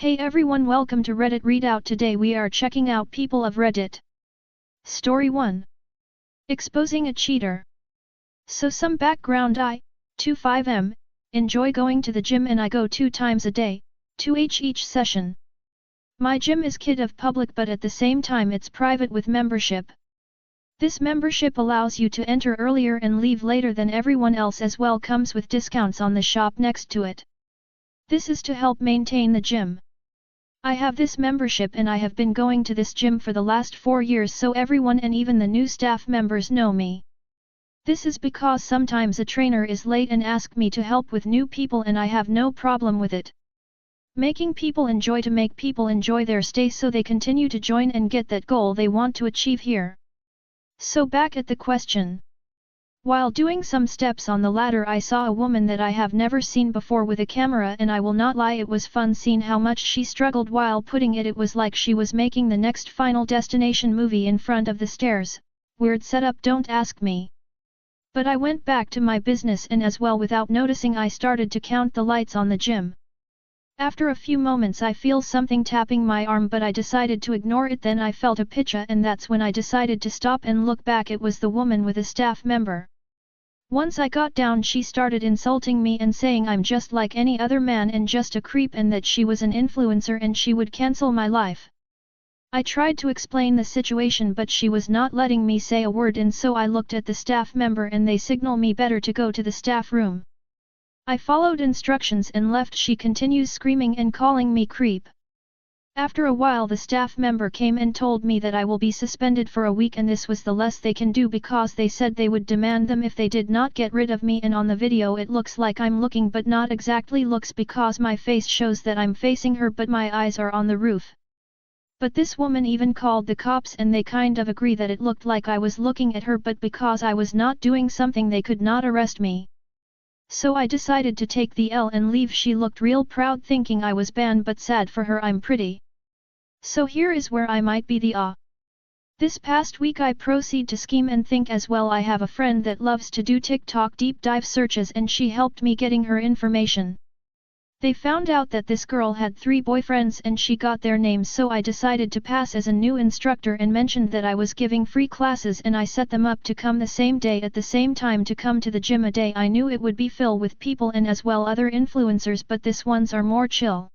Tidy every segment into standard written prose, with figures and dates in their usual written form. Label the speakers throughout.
Speaker 1: Hey everyone, welcome to Reddit Readout. Today we are checking out People of Reddit. Story 1. Exposing a cheater. So some background. I, 25M, enjoy going to the gym and I go 2 times a day, 2h each session. My gym is kid of public but at the same time it's private with membership. This membership allows you to enter earlier and leave later than everyone else, as well comes with discounts on the shop next to it. This is to help maintain the gym. I have this membership and I have been going to this gym for the last 4 years, so everyone and even the new staff members know me. This is because sometimes a trainer is late and asks me to help with new people and I have no problem with it. Making people enjoy to make people enjoy their stay so they continue to join and get that goal they want to achieve here. So back at the question. While doing some steps on the ladder I saw a woman that I have never seen before with a camera, and I will not lie, it was fun seeing how much she struggled while putting it. It was like she was making the next Final Destination movie in front of the stairs. Weird setup, don't ask me. But I went back to my business and as well without noticing I started to count the lights on the gym. After a few moments I feel something tapping my arm but I decided to ignore it. Then I felt a pitcha and that's when I decided to stop and look back. It was the woman with a staff member. Once I got down she started insulting me and saying I'm just like any other man and just a creep and that she was an influencer and she would cancel my life. I tried to explain the situation but she was not letting me say a word, and so I looked at the staff member and they signaled me better to go to the staff room. I followed instructions and left. She continues screaming and calling me creep. After a while the staff member came and told me that I will be suspended for a week and this was the less they can do because they said they would demand them if they did not get rid of me. And on the video it looks like I'm looking but not exactly looks because my face shows that I'm facing her but my eyes are on the roof. But this woman even called the cops and they kind of agree that it looked like I was looking at her, but because I was not doing something they could not arrest me. So I decided to take the L and leave. She looked real proud thinking I was banned, but sad for her I'm pretty. So here is where I might be the This past week I proceed to scheme and think as well. I have a friend that loves to do TikTok deep dive searches and she helped me getting her information. They found out that this girl had 3 boyfriends and she got their names, so I decided to pass as a new instructor and mentioned that I was giving free classes and I set them up to come the same day at the same time to come to the gym a day. I knew it would be filled with people and as well other influencers, but this ones are more chill.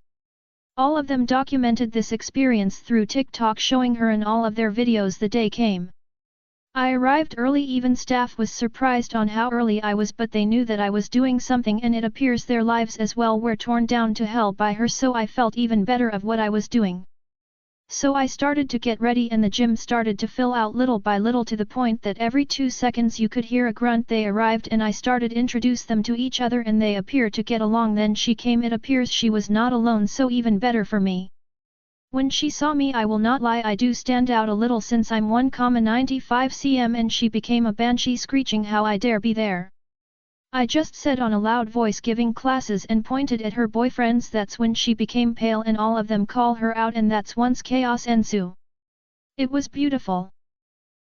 Speaker 1: All of them documented this experience through TikTok, showing her in all of their videos. The day came. I arrived early, even staff was surprised on how early I was, but they knew that I was doing something and it appears their lives as well were torn down to hell by her, so I felt even better of what I was doing. So I started to get ready and the gym started to fill out little by little to the point that every 2 seconds you could hear a grunt. They arrived and I started introduce them to each other and they appear to get along. Then she came. It appears she was not alone, so even better for me. When she saw me, I will not lie, I do stand out a little since I'm 1,95 cm, and she became a banshee screeching how I dare be there. I just said on a loud voice giving classes and pointed at her boyfriends. That's when she became pale and all of them call her out, and that's once chaos ensue. It was beautiful.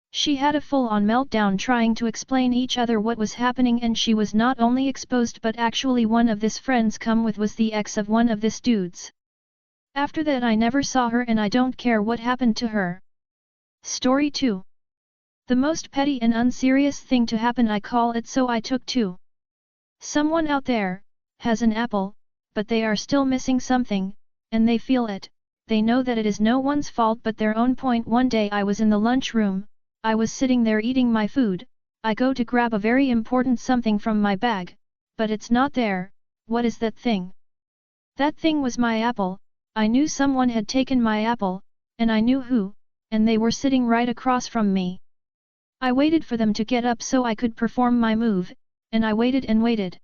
Speaker 1: She had a full-on meltdown trying to explain each other what was happening, and she was not only exposed but actually one of this friends come with was the ex of one of this dudes. After that I never saw her and I don't care what happened to her. Story 2. The most petty and unserious thing to happen, I call it, so I took 2. Someone out there has an apple, but they are still missing something, and they feel it. They know that it is no one's fault but their own. Point. One day I was in the lunchroom, I was sitting there eating my food, I go to grab a very important something from my bag, but it's not there. What is that thing? That thing was my apple. I knew someone had taken my apple, and I knew who, and they were sitting right across from me. I waited for them to get up so I could perform my move, and I waited and waited.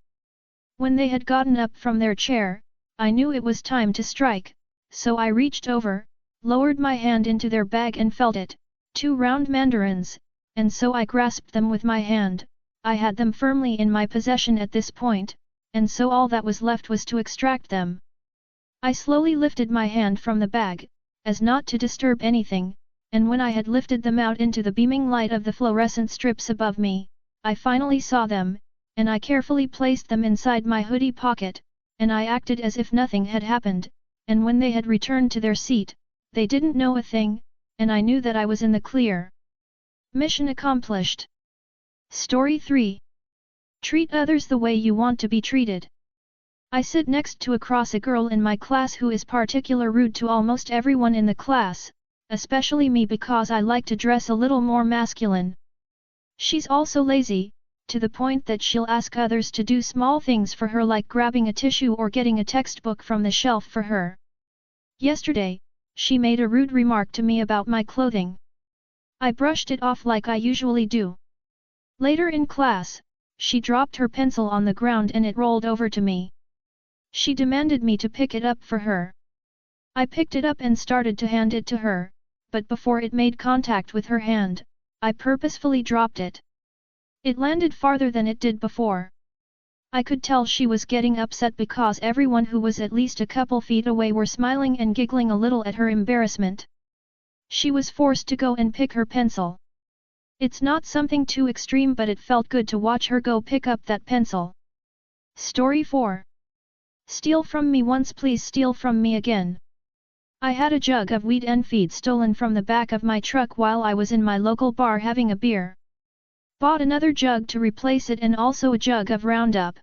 Speaker 1: When they had gotten up from their chair, I knew it was time to strike, so I reached over, lowered my hand into their bag and felt it, 2 round mandarins, and so I grasped them with my hand. I had them firmly in my possession at this point, and so all that was left was to extract them. I slowly lifted my hand from the bag, as not to disturb anything, and when I had lifted them out into the beaming light of the fluorescent strips above me, I finally saw them, and I carefully placed them inside my hoodie pocket, and I acted as if nothing had happened, and when they had returned to their seat, they didn't know a thing, and I knew that I was in the clear. Mission accomplished. Story 3. Treat others the way you want to be treated. I sit next to a girl in my class who is particularly rude to almost everyone in the class, especially me because I like to dress a little more masculine. She's also lazy, to the point that she'll ask others to do small things for her like grabbing a tissue or getting a textbook from the shelf for her. Yesterday, she made a rude remark to me about my clothing. I brushed it off like I usually do. Later in class, she dropped her pencil on the ground and it rolled over to me. She demanded me to pick it up for her. I picked it up and started to hand it to her, but before it made contact with her hand, I purposefully dropped it. It landed farther than it did before. I could tell she was getting upset because everyone who was at least a couple feet away were smiling and giggling a little at her embarrassment. She was forced to go and pick her pencil. It's not something too extreme, but it felt good to watch her go pick up that pencil. Story 4. Steal from me once, please steal from me again. I had a jug of wheat and feed stolen from the back of my truck while I was in my local bar having a beer. Bought another jug to replace it and also a jug of Roundup.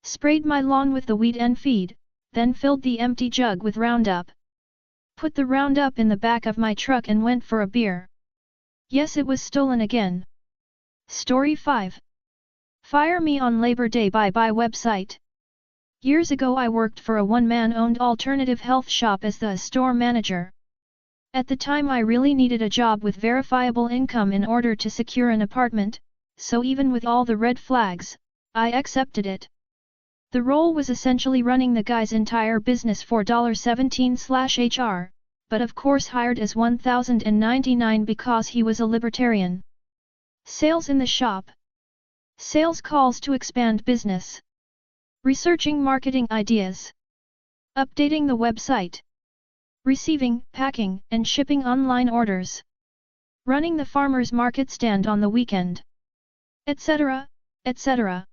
Speaker 1: Sprayed my lawn with the wheat and feed, then filled the empty jug with Roundup. Put the Roundup in the back of my truck and went for a beer. Yes, it was stolen again. Story 5. Fire me on Labor Day bye website. Years ago I worked for a one-man-owned alternative health shop as the store manager. At the time I really needed a job with verifiable income in order to secure an apartment, so even with all the red flags, I accepted it. The role was essentially running the guy's entire business for $17/HR, but of course hired as $1,099 because he was a libertarian. Sales in the shop. Sales calls to expand business. Researching marketing ideas. Updating the website. Receiving, packing, and shipping online orders. Running the farmer's market stand on the weekend. Etc., etc.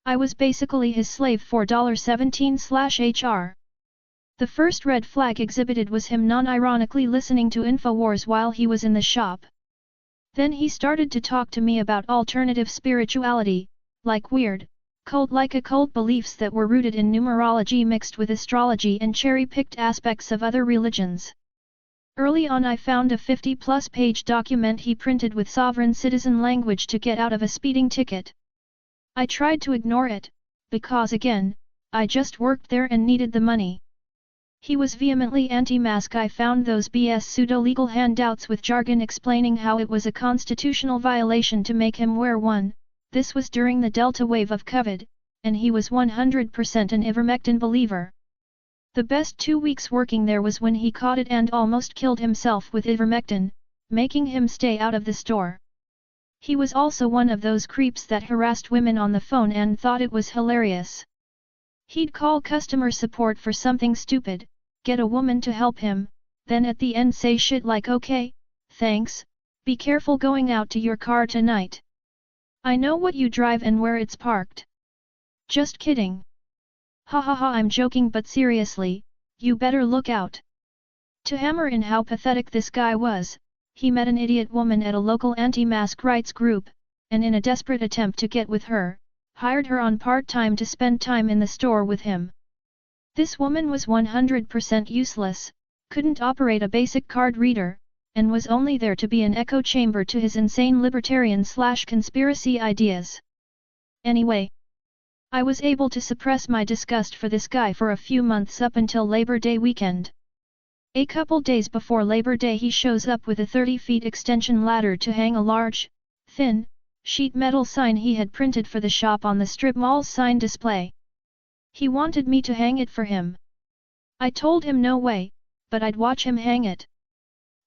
Speaker 1: I was basically his slave for $17/HR. The first red flag exhibited was him non-ironically listening to InfoWars while he was in the shop. Then he started to talk to me about alternative spirituality, like weird, cult-like occult beliefs that were rooted in numerology mixed with astrology and cherry-picked aspects of other religions. Early on I found a 50-plus page document he printed with sovereign citizen language to get out of a speeding ticket. I tried to ignore it, because again, I just worked there and needed the money. He was vehemently anti-mask. I found those BS pseudo-legal handouts with jargon explaining how it was a constitutional violation to make him wear one. This was during the Delta wave of COVID, and he was 100% an ivermectin believer. The best 2 weeks working there was when he caught it and almost killed himself with ivermectin, making him stay out of the store. He was also one of those creeps that harassed women on the phone and thought it was hilarious. He'd call customer support for something stupid, get a woman to help him, then at the end say shit like okay, thanks, be careful going out to your car tonight. I know what you drive and where it's parked. Just kidding. Ha ha ha, I'm joking, but seriously, you better look out. To hammer in how pathetic this guy was, he met an idiot woman at a local anti-mask rights group, and in a desperate attempt to get with her, hired her on part-time to spend time in the store with him. This woman was 100% useless, couldn't operate a basic card reader, and was only there to be an echo chamber to his insane libertarian/conspiracy ideas. Anyway, I was able to suppress my disgust for this guy for a few months up until Labor Day weekend. A couple days before Labor Day he shows up with a 30-feet extension ladder to hang a large, thin, sheet metal sign he had printed for the shop on the strip mall's sign display. He wanted me to hang it for him. I told him no way, but I'd watch him hang it.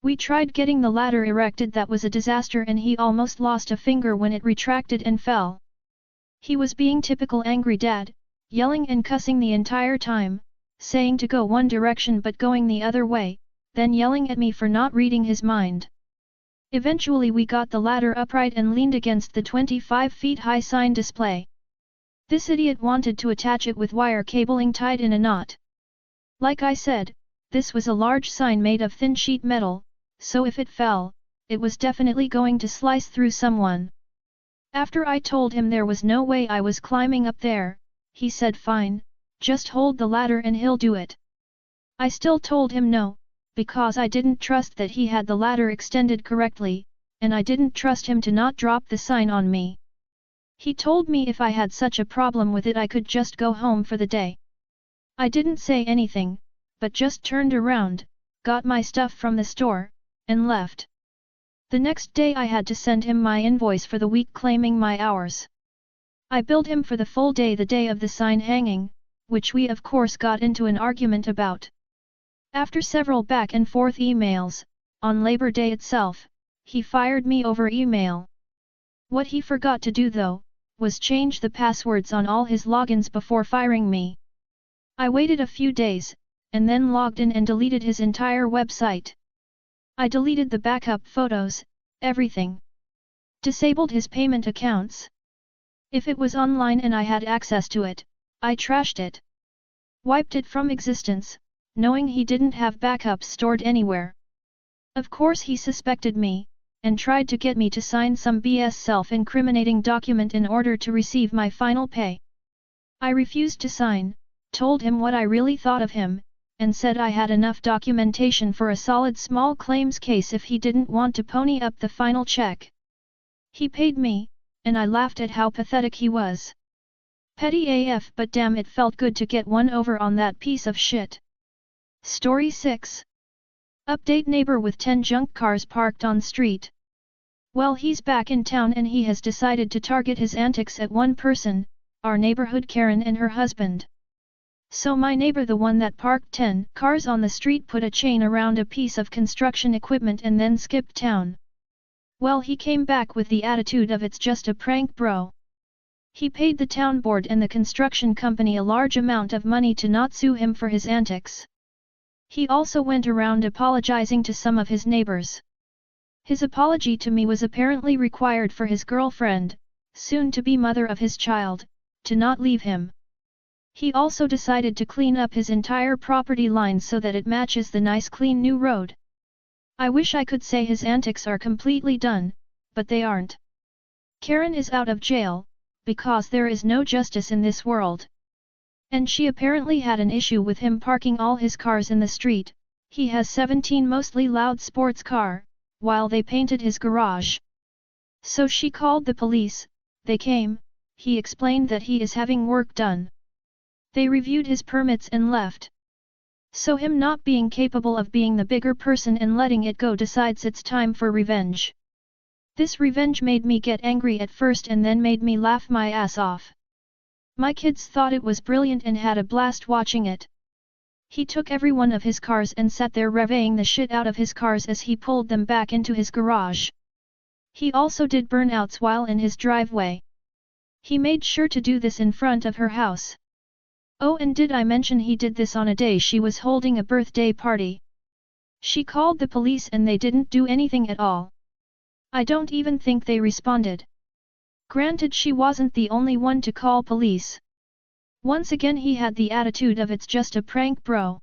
Speaker 1: We tried getting the ladder erected. That was a disaster and he almost lost a finger when it retracted and fell. He was being typical angry dad, yelling and cussing the entire time, saying to go one direction but going the other way, then yelling at me for not reading his mind. Eventually we got the ladder upright and leaned against the 25 feet high sign display. This idiot wanted to attach it with wire cabling tied in a knot. Like I said, this was a large sign made of thin sheet metal, so if it fell, it was definitely going to slice through someone. After I told him there was no way I was climbing up there, he said fine, just hold the ladder and he'll do it. I still told him no, because I didn't trust that he had the ladder extended correctly, and I didn't trust him to not drop the sign on me. He told me if I had such a problem with it I could just go home for the day. I didn't say anything, but just turned around, got my stuff from the store, and left. The next day I had to send him my invoice for the week claiming my hours. I billed him for the full day the day of the sign hanging, which we of course got into an argument about. After several back and forth emails, on Labor Day itself, he fired me over email. What he forgot to do though, was change the passwords on all his logins before firing me. I waited a few days, and then logged in and deleted his entire website. I deleted the backup photos, everything. Disabled his payment accounts. If it was online and I had access to it, I trashed it. Wiped it from existence, knowing he didn't have backups stored anywhere. Of course he suspected me, and tried to get me to sign some BS self-incriminating document in order to receive my final pay. I refused to sign, told him what I really thought of him, and said I had enough documentation for a solid small claims case if he didn't want to pony up the final check. He paid me, and I laughed at how pathetic he was. Petty AF, but damn, it felt good to get one over on that piece of shit. Story 6. Update: neighbor with 10 junk cars parked on street. Well, he's back in town and he has decided to target his antics at one person, our neighborhood Karen and her husband. So my neighbor, the one that parked 10 cars on the street, put a chain around a piece of construction equipment and then skipped town. Well, he came back with the attitude of it's just a prank, bro. He paid the town board and the construction company a large amount of money to not sue him for his antics. He also went around apologizing to some of his neighbors. His apology to me was apparently required for his girlfriend, soon to be mother of his child, to not leave him. He also decided to clean up his entire property line so that it matches the nice clean new road. I wish I could say his antics are completely done, but they aren't. Karen is out of jail, because there is no justice in this world. And she apparently had an issue with him parking all his cars in the street. He has 17 mostly loud sports car, while they painted his garage. So she called the police, they came, he explained that he is having work done. They reviewed his permits and left. So him not being capable of being the bigger person and letting it go, decides it's time for revenge. This revenge made me get angry at first and then made me laugh my ass off. My kids thought it was brilliant and had a blast watching it. He took every one of his cars and sat there revving the shit out of his cars as he pulled them back into his garage. He also did burnouts while in his driveway. He made sure to do this in front of her house. Oh, and did I mention he did this on a day she was holding a birthday party? She called the police and they didn't do anything at all. I don't even think they responded. Granted, she wasn't the only one to call police. Once again he had the attitude of it's just a prank, bro.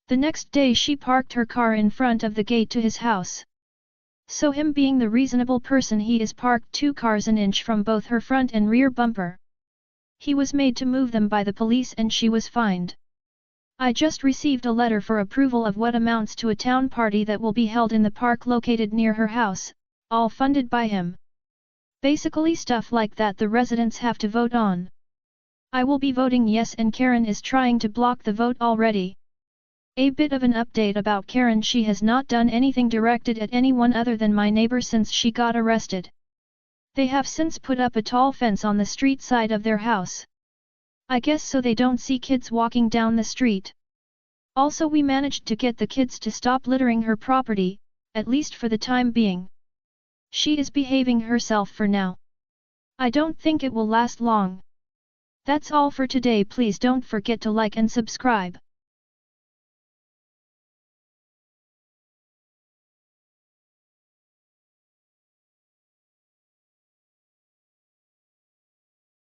Speaker 1: The next day she parked her car in front of the gate to his house. So him being the reasonable person he is, parked 2 cars an inch from both her front and rear bumper. He was made to move them by the police and she was fined. I just received a letter for approval of what amounts to a town party that will be held in the park located near her house, all funded by him. Basically stuff like that the residents have to vote on. I will be voting yes, and Karen is trying to block the vote already. A bit of an update about Karen: she has not done anything directed at anyone other than my neighbor since she got arrested. They have since put up a tall fence on the street side of their house. I guess so they don't see kids walking down the street. Also, we managed to get the kids to stop littering her property, at least for the time being. She is behaving herself for now. I don't think it will last long. That's all for today. Please don't forget to like and subscribe.